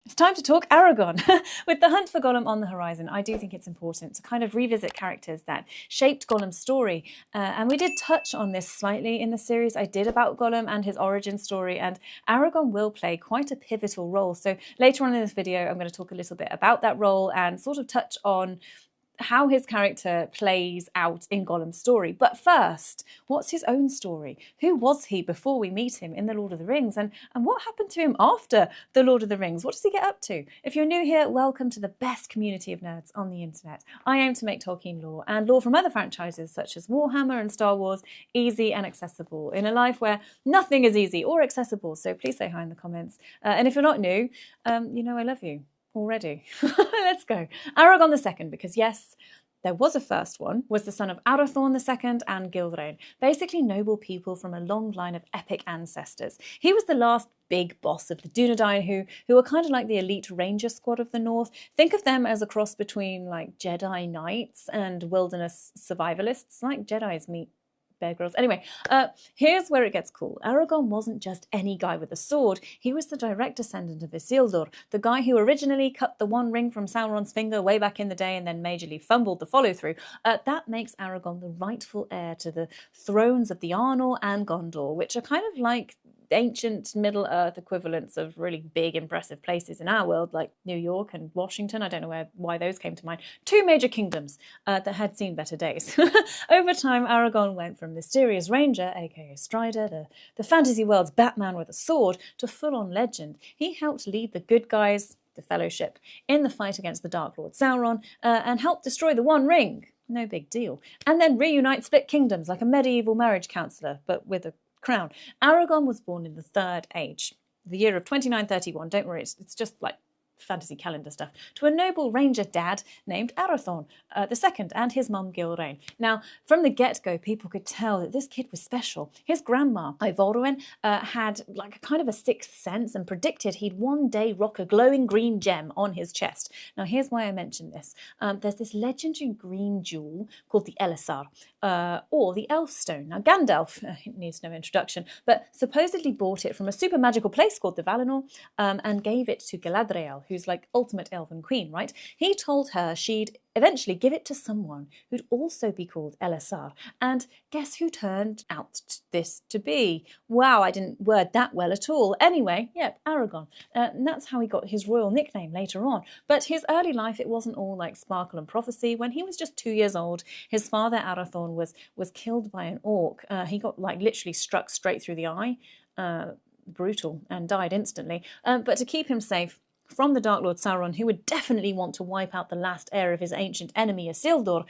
It's time to talk Aragorn. With the hunt for Gollum on the horizon, I do think it's important to kind of revisit characters that shaped Gollum's story. And we did touch on this slightly in the series I did about Gollum and his origin story, and Aragorn will play quite a pivotal role. So later on in this video, I'm going to talk a little bit about that role and sort of touch on how his character plays out in Gollum's story. But first, what's his own story? Who was he before we meet him in The Lord of the Rings? And what happened to him after The Lord of the Rings? What does he get up to? If you're new here, welcome to the best community of nerds on the internet. I aim to make Tolkien lore and lore from other franchises such as Warhammer and Star Wars easy and accessible in a life where nothing is easy or accessible. So please say hi in the comments. And if you're not new, you know I love you already. Let's go. Aragorn II, because yes, there was a first one, was the son of Arathorn II and Gilrain, basically noble people from a long line of epic ancestors. He was the last big boss of the Dunedain, who were kind of like the elite ranger squad of the north. Think of them as a cross between like Jedi Knights and wilderness survivalists, like Jedis meet Bear Grylls. Anyway, here's where it gets cool. Aragorn wasn't just any guy with a sword. He was the direct descendant of Isildur, the guy who originally cut the one ring from Sauron's finger way back in the day and then majorly fumbled the follow-through. That makes Aragorn the rightful heir to the thrones of the Arnor and Gondor, which are kind of like ancient Middle-earth equivalents of really big, impressive places in our world, like New York and Washington. I don't know why those came to mind. Two major kingdoms that had seen better days. Over time, Aragorn went from mysterious ranger, aka Strider, the fantasy world's Batman with a sword, to full-on legend. He helped lead the good guys, the Fellowship, in the fight against the Dark Lord Sauron, and helped destroy the One Ring. No big deal. And then reunite split kingdoms like a medieval marriage counsellor, but with a crown. Aragorn was born in the Third Age, the year of 2931. Don't worry, it's just like fantasy calendar stuff, to a noble ranger dad named Arathorn II and his mum Gilrain. Now, from the get-go, people could tell that this kid was special. His grandma, Arwen, had like a kind of a sixth sense and predicted he'd one day rock a glowing green gem on his chest. Now, here's why I mentioned this. There's this legendary green jewel called the Elisar, or the Elf Stone. Now, Gandalf needs no introduction, but supposedly bought it from a super magical place called the Valinor, and gave it to Galadriel, who's like ultimate elven queen, right? He told her she'd eventually give it to someone who'd also be called Elisar. And guess who turned out this to be? Wow, I didn't word that well at all. Anyway, yep, Aragorn. And that's how he got his royal nickname later on. But his early life, it wasn't all like sparkle and prophecy. When he was just 2 years old, his father Arathorn was killed by an orc. He got like literally struck straight through the eye. Brutal, and died instantly. But to keep him safe from the Dark Lord Sauron, who would definitely want to wipe out the last heir of his ancient enemy Isildur,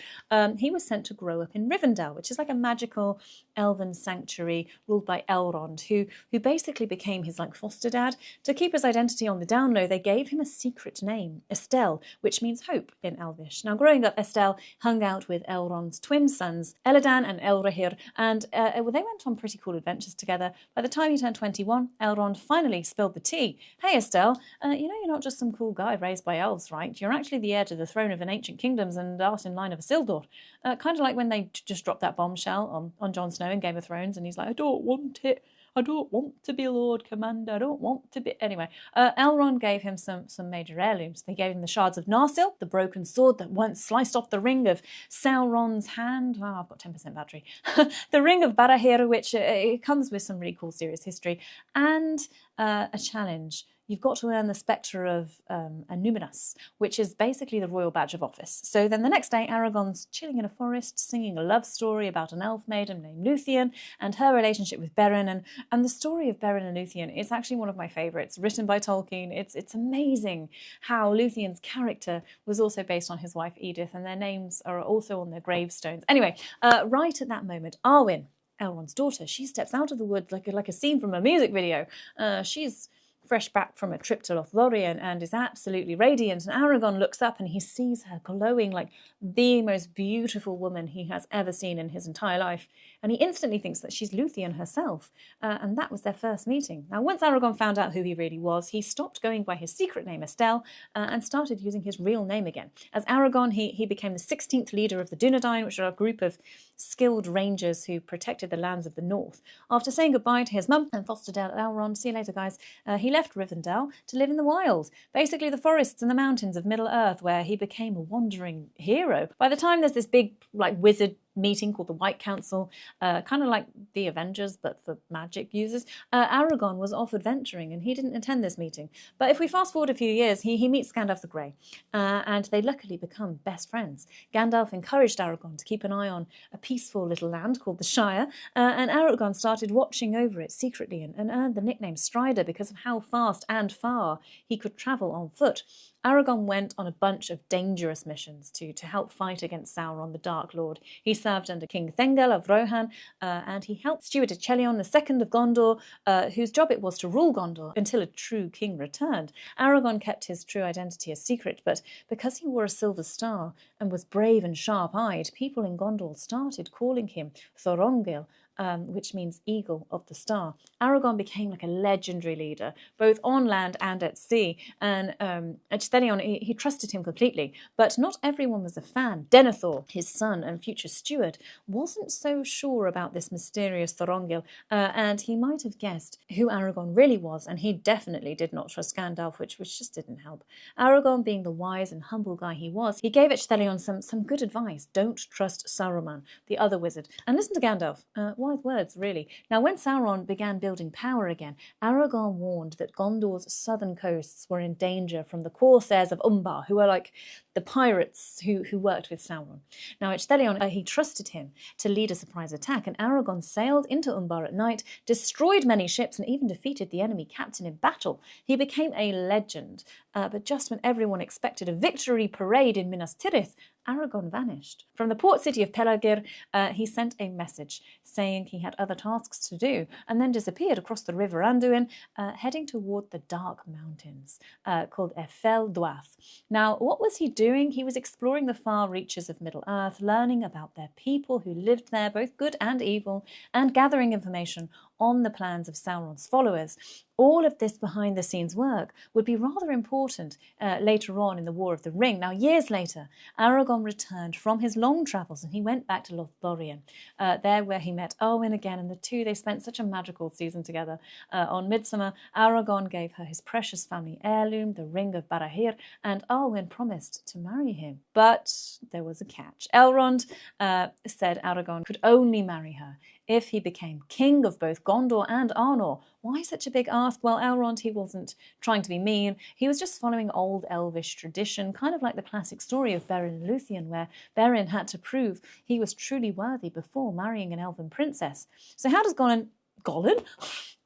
he was sent to grow up in Rivendell, which is like a magical elven sanctuary ruled by Elrond, who basically became his like foster dad. To keep his identity on the down low, they gave him a secret name, Estelle, which means hope in Elvish. Now, growing up, Estelle hung out with Elrond's twin sons, Elladan and Elrohir, and they went on pretty cool adventures together. By the time he turned 21, Elrond finally spilled the tea. Hey, Estelle, you're not just some cool guy raised by elves, right? You're actually the heir to the throne of an ancient kingdoms and art in line of Isildur. Kind of like when they just dropped that bombshell on Jon Snow in Game of Thrones, and he's like, I don't want it. I don't want to be Lord Commander. I don't want to be... Anyway, Elrond gave him some major heirlooms. They gave him the shards of Narsil, the broken sword that once sliced off the ring of Sauron's hand. Oh, I've got 10% battery. The ring of Barahir, which it comes with some really cool serious history, and a challenge. You've got to earn the Spectre of Anuminas, which is basically the royal badge of office. So then the next day, Aragorn's chilling in a forest, singing a love story about an elf maiden named Luthien and her relationship with Beren. And the story of Beren and Luthien is actually one of my favourites, written by Tolkien. It's amazing how Luthien's character was also based on his wife Edith, and their names are also on their gravestones. Anyway, right at that moment, Arwen, Elrond's daughter, she steps out of the woods like a scene from a music video. She's fresh back from a trip to Lothlorien and is absolutely radiant, and Aragorn looks up and he sees her glowing like the most beautiful woman he has ever seen in his entire life, and he instantly thinks that she's Luthien herself, and that was their first meeting. Now, once Aragorn found out who he really was, he stopped going by his secret name Estelle and started using his real name again. As Aragorn, he became the 16th leader of the Dunedain, which are a group of skilled rangers who protected the lands of the north. After saying goodbye to his mum and foster dad Elrond, see you later guys, he left Rivendell to live in the wild, basically the forests and the mountains of Middle-earth, where he became a wandering hero. By the time there's this big wizard meeting called the White Council, kind of like the Avengers but for magic users, Aragorn was off adventuring and he didn't attend this meeting. But if we fast forward a few years, he meets Gandalf the Grey, and they luckily become best friends. Gandalf encouraged Aragorn to keep an eye on a peaceful little land called the Shire, and Aragorn started watching over it secretly and earned the nickname Strider because of how fast and far he could travel on foot. Aragorn went on a bunch of dangerous missions to help fight against Sauron, the Dark Lord. He served under King Thengel of Rohan, and he helped steward Echelion II of Gondor, whose job it was to rule Gondor until a true king returned. Aragorn kept his true identity a secret, but because he wore a silver star and was brave and sharp-eyed, people in Gondor started calling him Thorongil, which means Eagle of the Star. Aragorn became like a legendary leader, both on land and at sea, and Echthelion, he trusted him completely, but not everyone was a fan. Denethor, his son and future steward, wasn't so sure about this mysterious Thorongil, and he might have guessed who Aragorn really was, and he definitely did not trust Gandalf, which just didn't help. Aragorn, being the wise and humble guy he was, he gave Echthelion some good advice. Don't trust Saruman, the other wizard, and listen to Gandalf. Wise words, really. Now, when Sauron began building power again, Aragorn warned that Gondor's southern coasts were in danger from the corsairs of Umbar, who are like the pirates who worked with Sauron. Now, Echthelion, he trusted him to lead a surprise attack, and Aragorn sailed into Umbar at night, destroyed many ships, and even defeated the enemy captain in battle. He became a legend, but just when everyone expected a victory parade in Minas Tirith, Aragorn vanished. From the port city of Pelargir, he sent a message saying he had other tasks to do, and then disappeared across the river Anduin, heading toward the Dark Mountains, called Ephel Dwath. Now, what was he doing? He was exploring the far reaches of Middle-earth, learning about their people who lived there, both good and evil, and gathering information on the plans of Sauron's followers. All of this behind-the-scenes work would be rather important later on in the War of the Ring. Now, years later, Aragorn returned from his long travels and he went back to Lothlorien, there where he met Arwen again, and the two, they spent such a magical season together. On Midsummer, Aragorn gave her his precious family heirloom, the Ring of Barahir, and Arwen promised to marry him. But there was a catch. Elrond said Aragorn could only marry her if he became king of both Gondor and Arnor. Why such a big ask? Well, Elrond, he wasn't trying to be mean. He was just following old elvish tradition, kind of like the classic story of Beren and Luthien, where Beren had to prove he was truly worthy before marrying an elven princess. So how does Gollum?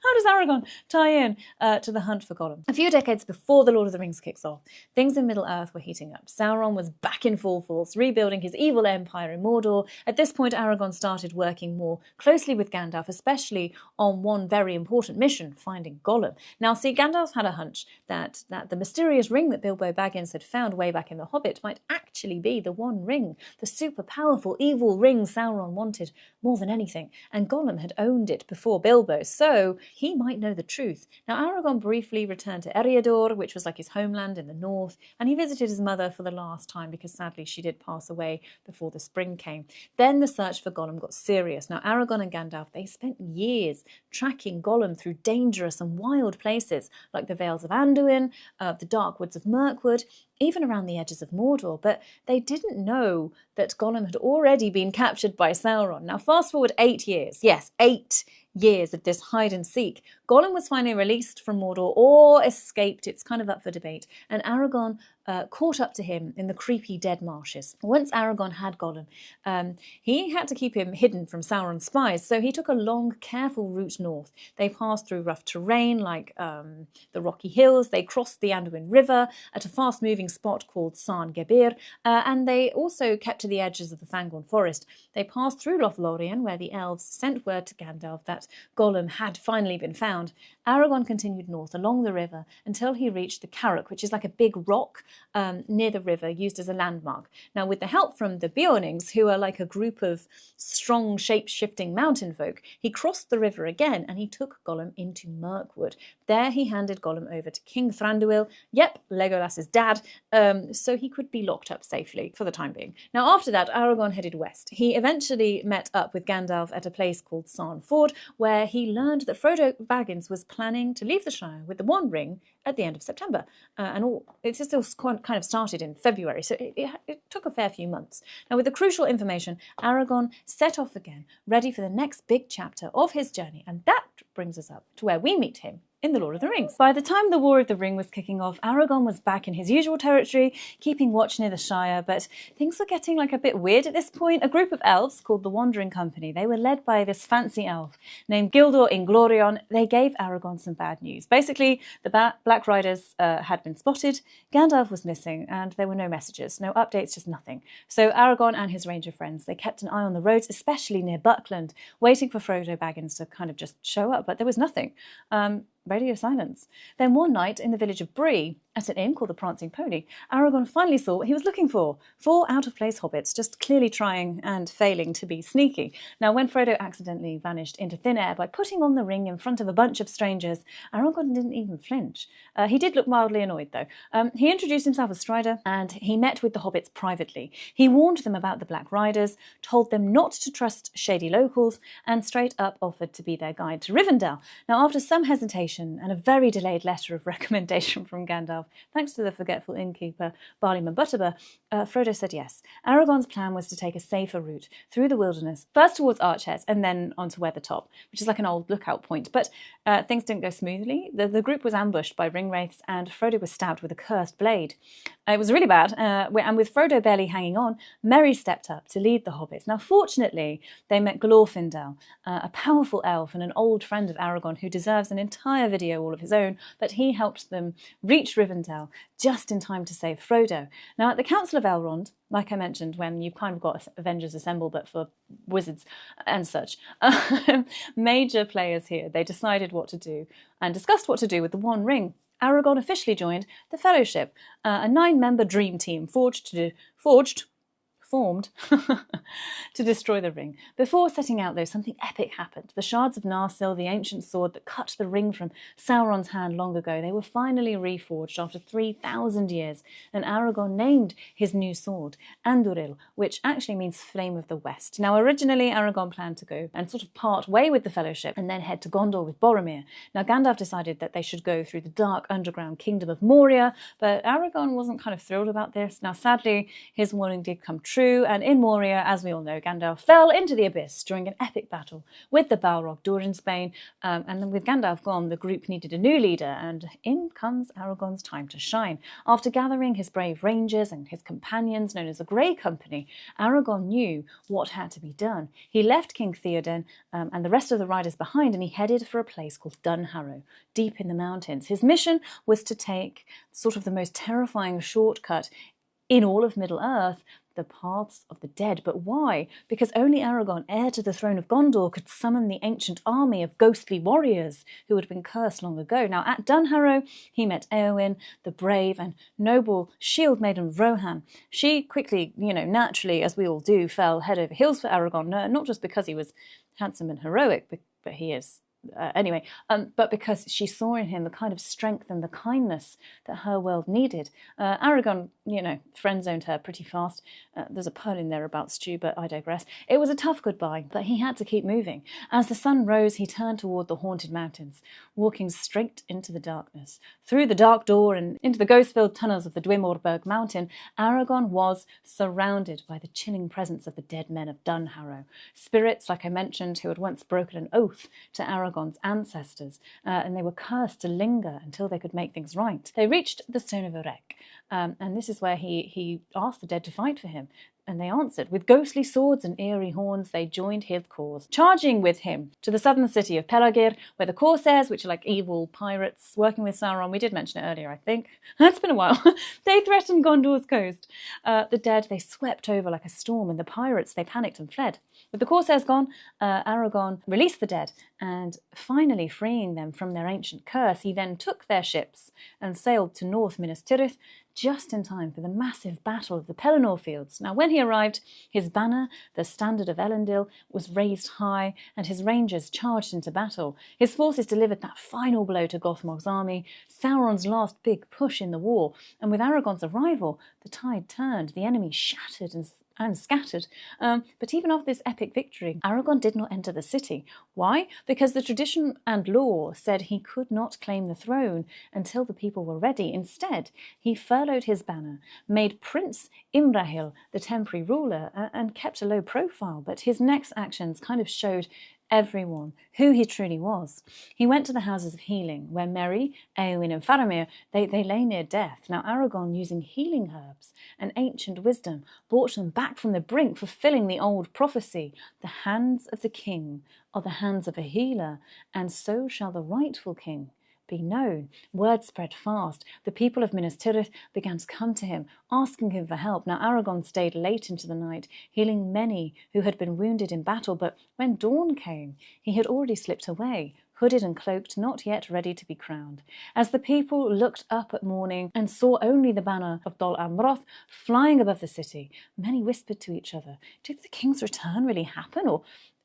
How does Aragorn tie in to the hunt for Gollum? A few decades before The Lord of the Rings kicks off, things in Middle-earth were heating up. Sauron was back in full force, rebuilding his evil empire in Mordor. At this point, Aragorn started working more closely with Gandalf, especially on one very important mission, finding Gollum. Now, see, Gandalf had a hunch that the mysterious ring that Bilbo Baggins had found way back in The Hobbit might actually be the One Ring, the super powerful evil ring Sauron wanted more than anything, and Gollum had owned it before Bilbo, so he might know the truth. Now, Aragorn briefly returned to Eriador, which was like his homeland in the north, and he visited his mother for the last time because sadly she did pass away before the spring came. Then the search for Gollum got serious. Now, Aragorn and Gandalf, they spent years tracking Gollum through dangerous and wild places like the Vales of Anduin, the dark woods of Mirkwood, even around the edges of Mordor, but they didn't know that Gollum had already been captured by Sauron. Now, fast forward 8 years. Yes, 8 years of this hide and seek. Gollum was finally released from Mordor or escaped. It's kind of up for debate. And Aragorn caught up to him in the creepy dead marshes. Once Aragorn had Gollum, he had to keep him hidden from Sauron's spies, so he took a long, careful route north. They passed through rough terrain like the rocky hills. They crossed the Anduin River at a fast-moving spot called San Gebir, and they also kept to the edges of the Fangorn forest. They passed through Lothlorien, where the elves sent word to Gandalf that that Gollum had finally been found, Aragorn continued north along the river until he reached the Carrock, which is like a big rock near the river used as a landmark. Now, with the help from the Beornings, who are like a group of strong, shape-shifting mountain folk, he crossed the river again and he took Gollum into Mirkwood. There he handed Gollum over to King Thranduil, yep, Legolas's dad, so he could be locked up safely for the time being. Now, after that, Aragorn headed west. He eventually met up with Gandalf at a place called Sarn Ford, where he learned that Frodo Baggins was planning to leave the Shire with the One Ring at the end of September. It still kind of started in February, so it took a fair few months. Now, with the crucial information, Aragorn set off again, ready for the next big chapter of his journey, and that brings us up to where we meet him in The Lord of the Rings. By the time the War of the Ring was kicking off, Aragorn was back in his usual territory, keeping watch near the Shire, but things were getting like a bit weird at this point. A group of elves called the Wandering Company, they were led by this fancy elf named Gildor Inglorion. They gave Aragorn some bad news. Basically, the Black Riders had been spotted, Gandalf was missing, and there were no messages, no updates, just nothing. So Aragorn and his ranger friends, they kept an eye on the roads, especially near Buckland, waiting for Frodo Baggins to kind of just show up, but there was nothing. Radio silence. Then one night in the village of Bree, at an inn called the Prancing Pony, Aragorn finally saw what he was looking for. 4 out-of-place hobbits, just clearly trying and failing to be sneaky. Now, when Frodo accidentally vanished into thin air by putting on the ring in front of a bunch of strangers, Aragorn didn't even flinch. He did look mildly annoyed, though. He introduced himself as Strider, and he met with the hobbits privately. He warned them about the Black Riders, told them not to trust shady locals, and straight up offered to be their guide to Rivendell. Now, after some hesitation and a very delayed letter of recommendation from Gandalf, thanks to the forgetful innkeeper Barliman Butterbur, Frodo said yes. Aragorn's plan was to take a safer route through the wilderness, first towards Archet and then onto Weathertop, which is like an old lookout point. But things didn't go smoothly. The group was ambushed by ring wraiths and Frodo was stabbed with a cursed blade. It was really bad, and with Frodo barely hanging on, Merry stepped up to lead the hobbits. Now, fortunately, they met Glorfindel, a powerful elf and an old friend of Aragorn who deserves an entire video all of his own, but he helped them reach Rivendell just in time to save Frodo. Now, at the Council of Elrond, like I mentioned, when you've kind of got Avengers Assemble, but for wizards and such, major players here, they decided what to do and discussed what to do with the One Ring. Aragorn officially joined the Fellowship, a 9-member dream team formed to destroy the ring. Before setting out, though, something epic happened. The shards of Narsil, the ancient sword that cut the ring from Sauron's hand long ago, they were finally reforged after 3,000 years, and Aragorn named his new sword Anduril, which actually means Flame of the West. Now, originally, Aragorn planned to go and sort of part way with the Fellowship and then head to Gondor with Boromir. Now, Gandalf decided that they should go through the dark underground kingdom of Moria, but Aragorn wasn't kind of thrilled about this. Now, sadly, his warning did come true, and in Moria, as we all know, Gandalf fell into the abyss during an epic battle with the Balrog Dorin's-Bane, and then with Gandalf gone, the group needed a new leader, and in comes Aragorn's time to shine. After gathering his brave rangers and his companions, known as the Grey Company, Aragorn knew what had to be done. He left King Theoden and the rest of the riders behind, and he headed for a place called Dunharrow, deep in the mountains. His mission was to take sort of the most terrifying shortcut in all of Middle-earth, the paths of the dead. But why? Because only Aragorn, heir to the throne of Gondor, could summon the ancient army of ghostly warriors who had been cursed long ago. Now, at Dunharrow, he met Éowyn, the brave and noble shield maiden Rohan. She quickly, naturally, as we all do, fell head over heels for Aragorn, not just because he was handsome and heroic, but he is but because she saw in him the kind of strength and the kindness that her world needed. Aragorn, friend-zoned her pretty fast. There's a pun in there about stew, but I digress. It was a tough goodbye, but he had to keep moving. As the sun rose, he turned toward the haunted mountains, walking straight into the darkness. Through the dark door and into the ghost-filled tunnels of the Dwymorberg mountain, Aragorn was surrounded by the chilling presence of the dead men of Dunharrow. Spirits, like I mentioned, who had once broken an oath to Aragorn's ancestors, and they were cursed to linger until they could make things right. They reached the Stone of Erech, and this is where he asked the dead to fight for him. And they answered. With ghostly swords and eerie horns, they joined his cause, charging with him to the southern city of Pelagir, where the Corsairs, which are like evil pirates working with Sauron, we did mention it earlier, I think. It's been a while. They threatened Gondor's coast. The dead, they swept over like a storm, and the pirates, they panicked and fled. With the Corsairs gone, Aragorn released the dead, and finally freeing them from their ancient curse, he then took their ships and sailed to North Minas Tirith, just in time for the massive battle of the Pelennor Fields. Now, when he arrived, his banner, the standard of Elendil, was raised high, and his rangers charged into battle. His forces delivered that final blow to Gothmog's army, Sauron's last big push in the war, and with Aragorn's arrival, the tide turned, the enemy shattered and scattered. But even after this epic victory, Aragorn did not enter the city. Why? Because the tradition and law said he could not claim the throne until the people were ready. Instead, he furloughed his banner, made Prince Imrahil the temporary ruler, and kept a low profile. But his next actions kind of showed everyone who he truly was. He went to the houses of healing, where Merry, Éowyn and Faramir, they lay near death. Now Aragorn, using healing herbs and ancient wisdom, brought them back from the brink, fulfilling the old prophecy. The hands of the king are the hands of a healer, and so shall the rightful king be known. Word spread fast. The people of Minas Tirith began to come to him, asking him for help. Now Aragorn stayed late into the night, healing many who had been wounded in battle, but when dawn came, he had already slipped away, hooded and cloaked, not yet ready to be crowned. As the people looked up at morning and saw only the banner of Dol Amroth flying above the city, many whispered to each other, did the king's return really happen, or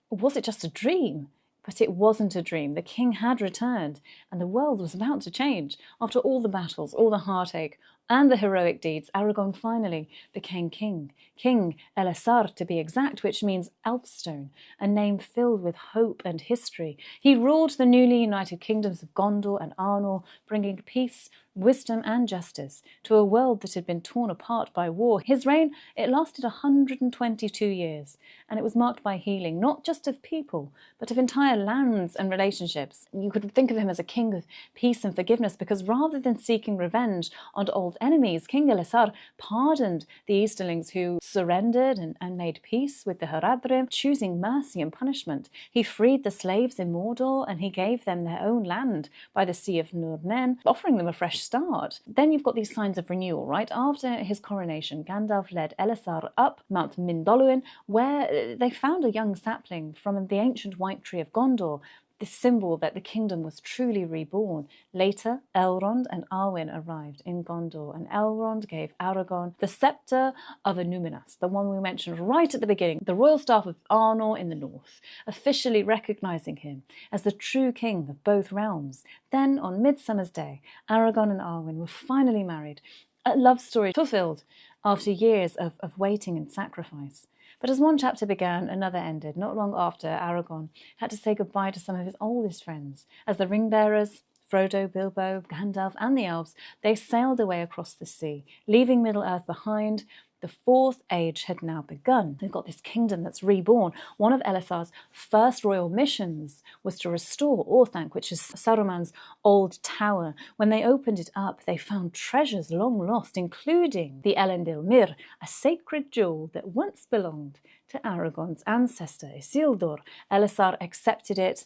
was it just a dream? But it wasn't a dream. The king had returned, and the world was about to change. After all the battles, all the heartache, and the heroic deeds, Aragorn finally became king. King Elessar, to be exact, which means Elfstone, a name filled with hope and history. He ruled the newly united kingdoms of Gondor and Arnor, bringing peace, wisdom and justice to a world that had been torn apart by war. His reign, it lasted 122 years, and it was marked by healing, not just of people, but of entire lands and relationships. You could think of him as a king of peace and forgiveness, because rather than seeking revenge on old enemies, King Elessar pardoned the Easterlings who surrendered and made peace with the Haradrim, choosing mercy and punishment. He freed the slaves in Mordor, and he gave them their own land by the Sea of Nurnen, offering them a fresh start. Then you've got these signs of renewal, right? After his coronation, Gandalf led Elessar up Mount Mindolluin, where they found a young sapling from the ancient white tree of Gondor, this symbol that the kingdom was truly reborn. Later, Elrond and Arwen arrived in Gondor, and Elrond gave Aragorn the scepter of Annúminas, the one we mentioned right at the beginning, the royal staff of Arnor in the north, officially recognising him as the true king of both realms. Then, on Midsummer's Day, Aragorn and Arwen were finally married, a love story fulfilled after years of waiting and sacrifice. But as one chapter began, another ended. Not long after, Aragorn had to say goodbye to some of his oldest friends. As the ring-bearers, Frodo, Bilbo, Gandalf and the elves, they sailed away across the sea, leaving Middle-earth behind. The Fourth Age had now begun. We've got this kingdom that's reborn. One of Elessar's first royal missions was to restore Orthanc, which is Saruman's old tower. When they opened it up, they found treasures long lost, including the Elendil Mir, a sacred jewel that once belonged to Aragorn's ancestor, Isildur. Elessar accepted it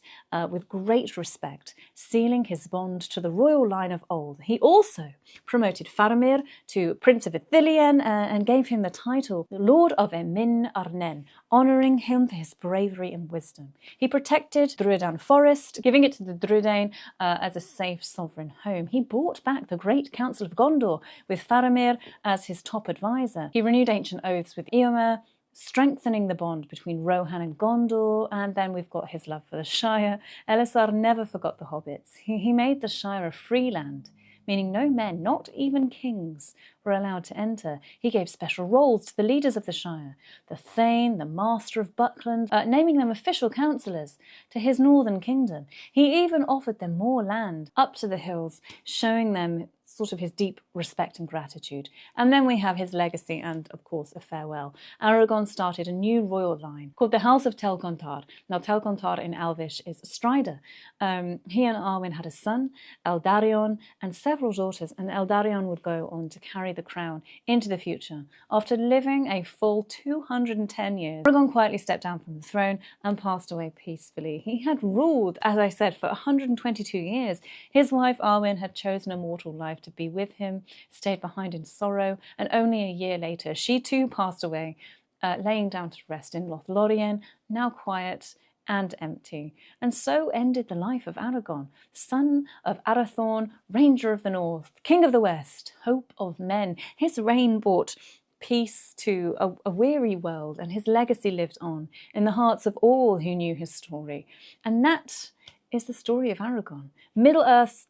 with great respect, sealing his bond to the royal line of old. He also promoted Faramir to Prince of Ithilien and gave him the title Lord of Emin Arnen, honouring him for his bravery and wisdom. He protected Druidan Forest, giving it to the Druidain as a safe sovereign home. He brought back the Great Council of Gondor with Faramir as his top advisor. He renewed ancient oaths with Eomer, strengthening the bond between Rohan and Gondor, and then we've got his love for the Shire. Elessar never forgot the hobbits. He made the Shire a free land, meaning no men, not even kings, were allowed to enter. He gave special roles to the leaders of the Shire, the Thane, the Master of Buckland, naming them official councillors to his northern kingdom. He even offered them more land up to the hills, showing them sort of his deep respect and gratitude. And then we have his legacy and, of course, a farewell. Aragorn started a new royal line called the House of Tel Contar. Now, Tel Contar in Elvish is Strider. He and Arwen had a son, Eldarion, and several daughters, and Eldarion would go on to carry the crown into the future. After living a full 210 years, Aragorn quietly stepped down from the throne and passed away peacefully. He had ruled, as I said, for 122 years. His wife Arwen had chosen a mortal life to be with him, stayed behind in sorrow, and only a year later she too passed away, laying down to rest in Lothlorien, now quiet and empty. And so ended the life of Aragorn, son of Arathorn, Ranger of the North, King of the West, hope of men. His reign brought peace to a weary world, and his legacy lived on in the hearts of all who knew his story. And that is the story of Aragorn, Middle-earth's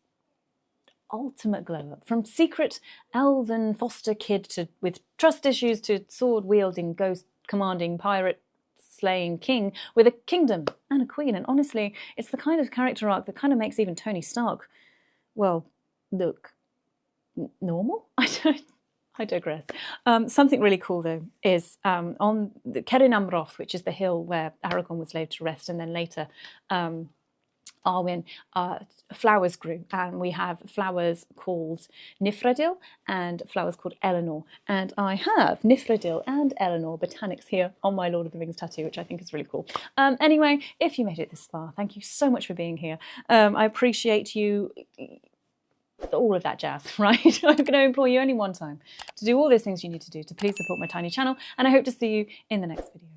ultimate glow-up, from secret elven foster kid with trust issues to sword-wielding, ghost-commanding, pirate-slaying king with a kingdom and a queen. And honestly, it's the kind of character arc that kind of makes even Tony Stark, well, look normal? I digress. Something really cool, though, is on the Cerin Amroth, which is the hill where Aragorn was laid to rest, and then later Arwen, flowers grew, and we have flowers called Nifredil and flowers called Eleanor. And I have Nifredil and Eleanor botanics here on my Lord of the Rings tattoo, which I think is really cool. Anyway, if you made it this far, thank you so much for being here. I appreciate you, all of that jazz, right? I'm going to implore you only one time to do all those things you need to do to please support my tiny channel, and I hope to see you in the next video.